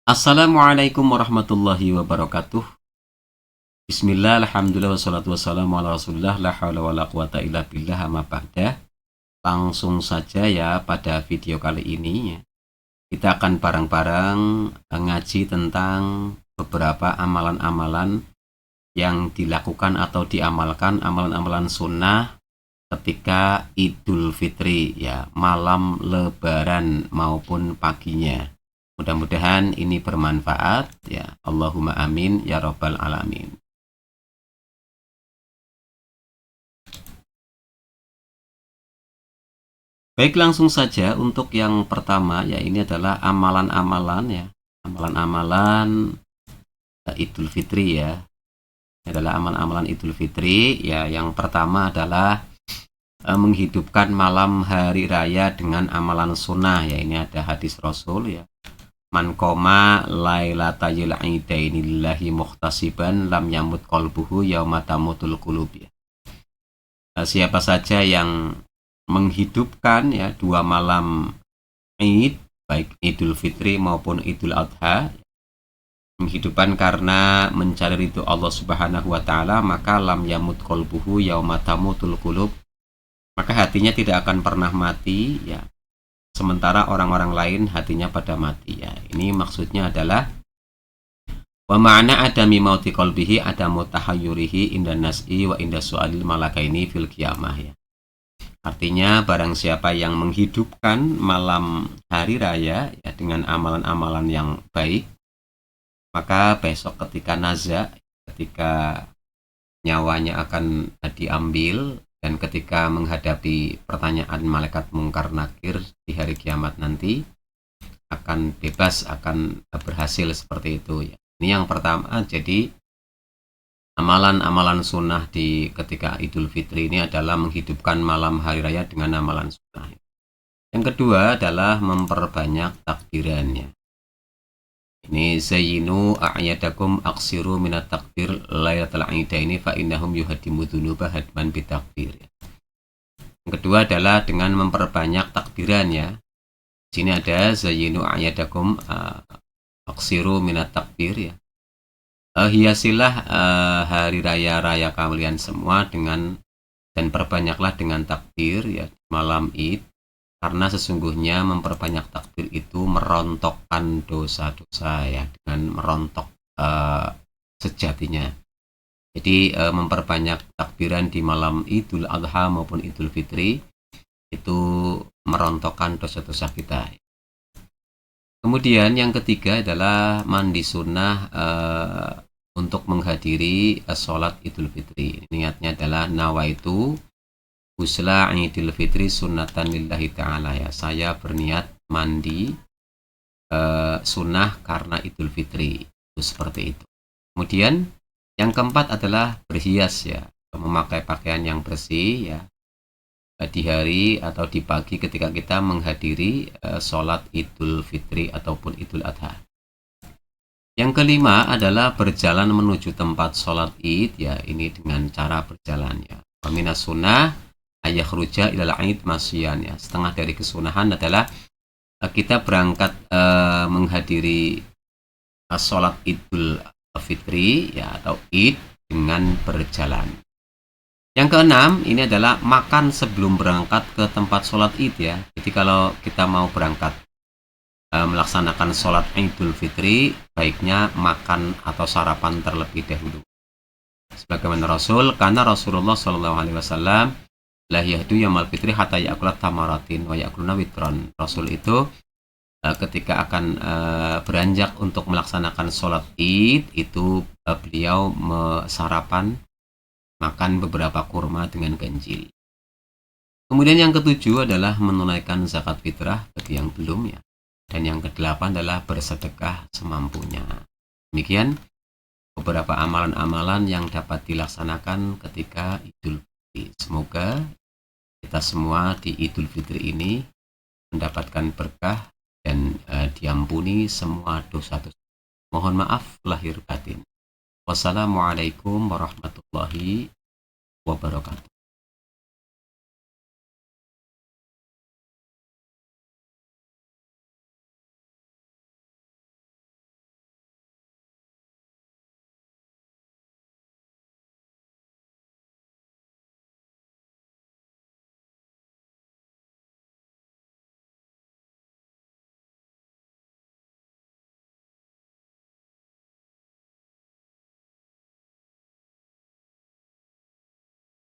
Assalamualaikum warahmatullahi wabarakatuh. Bismillah, alhamdulillah, wassalatu wassalamu ala rasulillah, la hawla wa la quwata illa billah, amma ba'da. Langsung saja ya pada video kali ini ya. Kita akan bareng-bareng ngaji tentang beberapa amalan-amalan yang dilakukan atau diamalkan, amalan-amalan sunnah ketika Idul Fitri ya, malam lebaran maupun paginya. Mudah-mudahan ini bermanfaat ya. Allahumma amin ya rabbal alamin. Baik, langsung saja untuk yang pertama ya, ini adalah amalan-amalan ya. Amalan-amalan Idul Fitri ya. Ini adalah amalan-amalan Idul Fitri ya. Yang pertama adalah menghidupkan malam hari raya dengan amalan sunnah ya. Ini ada hadis Rasul ya. Man koma lailatayil idaini lillahi muhtasiban lam yamut qalbuhu yauma tamutul qulub ya. Siapa saja yang menghidupkan ya dua malam Id, baik Idul Fitri maupun Idul Adha, menghidupkan karena mencari ridho Allah Subhanahu wa taala, maka lam yamut qalbuhu yauma tamutul qulub, maka hatinya tidak akan pernah mati ya. Sementara orang-orang lain hatinya pada mati ya. Ini maksudnya adalah wa ma'ana adami mauti qalbihi adamu tahayyurihi inda nas'i wa inda su'alil malakaini fil qiyamah ya. Artinya barang siapa yang menghidupkan malam hari raya ya dengan amalan-amalan yang baik, maka besok ketika naza, ketika nyawanya akan diambil dan ketika menghadapi pertanyaan malaikat mungkar nakir di hari kiamat nanti, akan bebas, akan berhasil seperti itu ya. Ini yang pertama. Jadi amalan-amalan sunnah di ketika Idul Fitri ini adalah menghidupkan malam hari raya dengan amalan sunnah. Yang kedua adalah memperbanyak takbirannya. Ini zayyinu a'yadakum aksiru minat takbir lailatul idaini fa innahum yuhadimu dzunuba hadman bitakbir. Yang kedua adalah dengan memperbanyak takbiran ya. Sini ada zayyinu a'yadakum aksiru minat takbir ya. Hiasilah hari raya kalian semua dengan, dan perbanyaklah dengan takbir ya malam Id, karena sesungguhnya memperbanyak takbir itu merontokkan dosa-dosa ya, dengan merontok sejatinya. Jadi memperbanyak takbiran di malam Idul Adha maupun Idul Fitri itu merontokkan dosa-dosa kita. Kemudian yang ketiga adalah mandi sunnah untuk menghadiri sholat Idul Fitri. Niatnya adalah nawaitu Husla Idul Fitri sunnatan lillahi ta'ala ya. Saya berniat mandi sunnah karena Idul Fitri. Itu seperti itu. Kemudian yang keempat adalah berhias ya. Memakai pakaian yang bersih ya. Di hari atau di pagi ketika kita menghadiri sholat Idul Fitri ataupun Idul Adha. Yang kelima adalah berjalan menuju tempat sholat Id ya. Ini dengan cara berjalan ya. Minas sunnah ayakhruja ilal Id masyian ya. Setengah dari kesunahan adalah kita berangkat menghadiri sholat Idul Fitri ya atau Id dengan berjalan. Yang keenam ini adalah makan sebelum berangkat ke tempat sholat Id ya. Jadi kalau kita mau berangkat melaksanakan sholat Idul Fitri, baiknya makan atau sarapan terlebih dahulu. Sebagaimana Rasul, karena Rasulullah SAW la yahdu yaumul fitri hatta ya'kula tamaratin wa ya'kuluna witron. Rasul itu ketika akan beranjak untuk melaksanakan sholat Id itu beliau sarapan, makan beberapa kurma dengan ganjil. Kemudian yang ketujuh adalah menunaikan zakat fitrah bagi yang belum ya. Dan yang kedelapan adalah bersedekah semampunya. Demikian beberapa amalan-amalan yang dapat dilaksanakan ketika Idul Fitri. Semoga kita semua di Idul Fitri ini mendapatkan berkah dan diampuni semua dosa-dosa. Mohon maaf lahir batin. Wassalamualaikum warahmatullahi wabarakatuh.